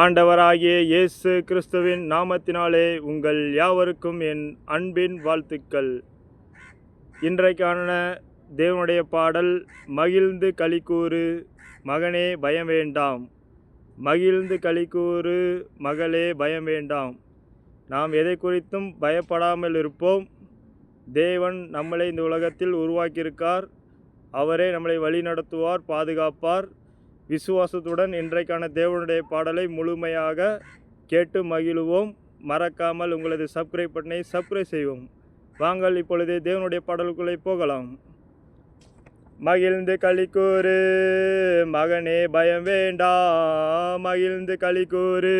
ஆண்டவராகிய இயேசு கிறிஸ்துவின் நாமத்தினாலே உங்கள் யாவருக்கும் என் அன்பின் வாழ்த்துக்கள். இன்றைக்கான தேவனுடைய பாடல், மகிழ்ந்து களிக்கூறு மகனே பயம் வேண்டாம். மகிழ்ந்து களிக்கூறு மகளே பயம் வேண்டாம். நாம் எதை குறித்தும் பயப்படாமல் இருப்போம். தேவன் நம்மளை இந்த உலகத்தில் உருவாக்கியிருக்கார். அவரே நம்மளை வழி நடத்துவார், பாதுகாப்பார். விசுவாசத்துடன் இன்றைக்கான தேவனுடைய பாடலை முழுமையாக கேட்டு மகிழுவோம். மறக்காமல் உங்களது சப்ஸ்கிரைப் செய்வோம். வாங்கள் இப்பொழுது தேவனுடைய பாடலுக்குள்ளே போகலாம். மகிழ்ந்து களிக்கூறு மகனே பயம் வேண்டாம். மகிழ்ந்து களிக்கூறு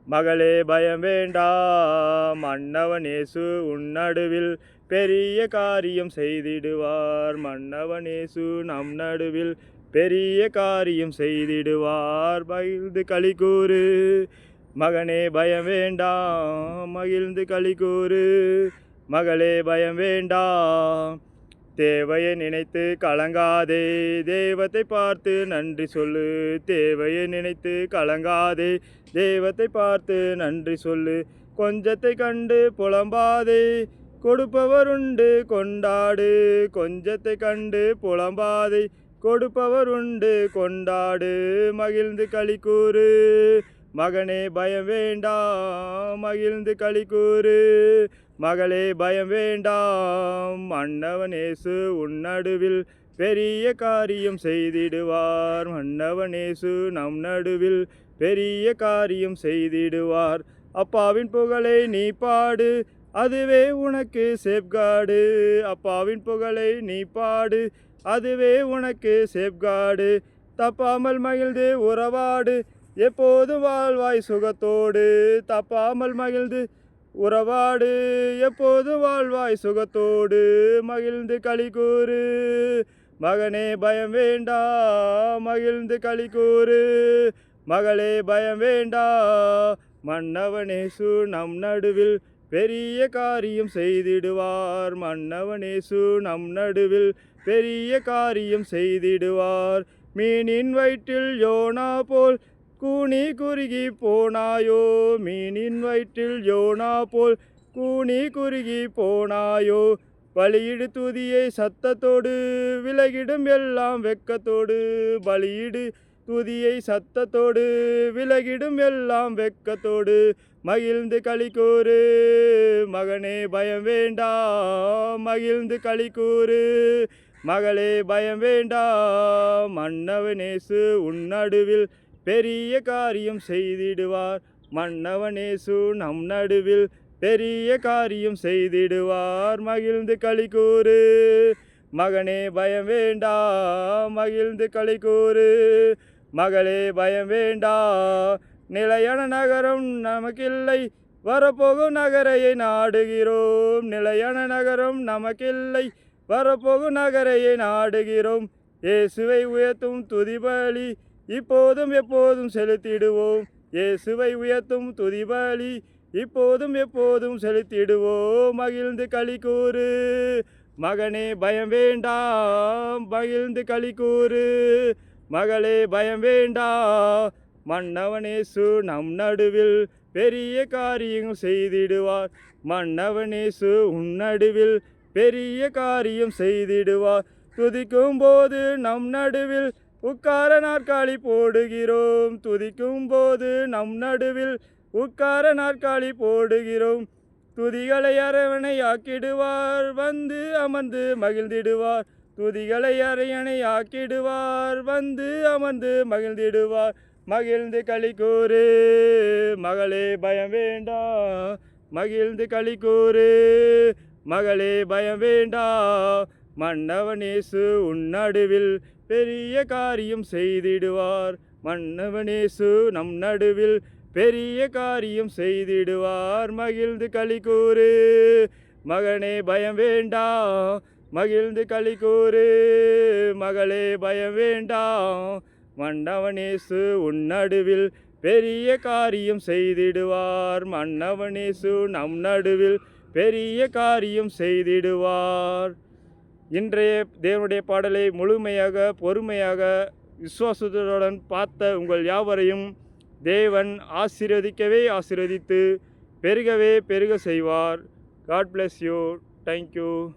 மகளே பயம் வேண்டாம். மன்னவன் இயேசு உன் நடுவில் பெரிய காரியம் செய்திடுவார். மன்னவன் இயேசு நம் நடுவில் பெரிய காரியம் செய்திடுவார். மகிழ்ந்து களிக்கூறு மகனே பயம் வேண்டாம். மகிழ்ந்து களிக்கூறு மகளே பயம் வேண்டாம். தேவையை நினைத்து கலங்காதே, தெய்வத்தை பார்த்து நன்றி சொல்லு. தேவையை நினைத்து கலங்காதே, தெய்வத்தை பார்த்து நன்றி சொல்லு. கொஞ்சத்தை கண்டு புலம்பாதே, கொடுப்பவருண்டு கொண்டாடு. கொஞ்சத்தை கண்டு புலம்பாதே, கொடுப்பவர் உண்டு கொண்டாடு. மகிழ்ந்து களிக்கூறு மகனே பயம் வேண்டாம். மகிழ்ந்து களிக்கூறு மகளே பயம் வேண்டாம். மன்னவன் இயேசு உன் நடுவில் பெரிய காரியம் செய்திடுவார். மன்னவன் இயேசு நம் நடுவில் பெரிய காரியம் செய்திடுவார். அப்பாவின் புகழை நீ பாடு, அதுவே உனக்கு சேஃப்கார்டு. அப்பாவின் புகழை நீ பாடு, அதுவே உனக்கு சேஃப்கார்டு. தப்பாமல் மகிழ்ந்து உறவாடு, எப்போதும் வாழ்வாய் சுகத்தோடு. தப்பாமல் மகிழ்ந்து உறவாடு, எப்போதும் வாழ்வாய் சுகத்தோடு. மகிழ்ந்து களிக்கூறு மகனே பயம் வேண்டாம். மகிழ்ந்து களிக்கூறு மகளே பயம் வேண்டாம். மன்னவன் இயேசு நம் நடுவில் பெரிய காரியம் செய்திடுவார். மன்னவன் இயேசு நம் நடுவில் பெரிய காரியம் செய்திடுவார். மீனின் வயிற்றில் யோனா போல் கூனி குறுகி போனாயோ. மீனின் வயிற்றில் யோனா போல் கூனி குறுகி போனாயோ. பலியிடு துதியை சத்தத்தோடு, விலகிடும் எல்லாம் வெட்கத்தோடு. பலியிடு துதியை சத்தத்தோடு, விலகிடும் எல்லாம் வெட்கத்தோடு. மகிழ்ந்து களிக்கூறு மகனே பயம் வேண்டாம். மகிழ்ந்து களிக்கூறு மகளே பயம் வேண்டாம். மன்னவன் இயேசு உன் நடுவில் பெரிய காரியம் செய்திடுவார். மன்னவன் இயேசு நம் நடுவில் பெரிய காரியம் செய்திடுவார். மகிழ்ந்து களிக்கூறு மகனே பயம் வேண்டாம். மகிழ்ந்து களிக்கூறு மகளே பயம் வேண்டாம். நிலையான நகரம் நமக்கில்லை, வரப்போகும் நகரையை நாடுகிறோம். நிலையான நகரம் நமக்கில்லை, வரப்போகும் நகரையை நாடுகிறோம். இயேசுவை உயர்த்தும் துதிபலி இப்போதும் எப்போதும் செலுத்திடுவோம். இயேசுவை உயர்த்தும் துதிபலி இப்போதும் எப்போதும் செலுத்திடுவோம். மகிழ்ந்து களிக்கூறு மகனே பயம் வேண்டாம். மகிழ்ந்து களிக்கூறு மகளே பயம் வேண்டாம். மன்னவன் இயேசு நம் நடுவில் பெரிய காரியம் செய்திடுவார். மன்னவன் இயேசு உன் நடுவில் பெரிய காரியம் செய்திடுவார். துதிக்கும் போது நம் நடுவில் உட்கார நாற்காலி போடுகிறோம். துதிக்கும் போது நம் நடுவில் உட்கார நாற்காலி போடுகிறோம். துதிகளை அரவணை ஆக்கிடுவார், வந்து அமர்ந்து மகிழ்ந்திடுவார். துதிகளை அரையணை ஆக்கிடுவார், வந்து அமர்ந்து மகிழ்ந்திடுவார். மகிழ்ந்து களிக்கூறு மகளே பயம் வேண்டாம். மகிழ்ந்து களிக்கூறு மகளே பயம் வேண்டாம். மன்னவன் இயேசு உன் நடுவில் பெரிய காரியம் செய்திடுவார். மன்னவன் இயேசு நம் நடுவில் பெரிய காரியம் செய்திடுவார். மகிழ்ந்து களிக்கூறு மகனே பயம் வேண்டாம். மகிழ்ந்து களிக்கூறு மகளே பயம் வேண்டாம். மன்னவன் இயேசு உன் நடுவில் பெரிய காரியம் செய்திடுவார். மன்னவன் இயேசு நம் நடுவில் பெரிய காரியம் செய்திடுவார். இன்றைய தேவனுடைய பாடலை முழுமையாக பொறுமையாக விசுவாசத்துடன் பார்த்த உங்கள் யாவரையும் தேவன் ஆசீர்வதிக்கவே ஆசீர்வதித்து பெருகவே பெருக செய்வார். God bless you. தேங்க்யூ.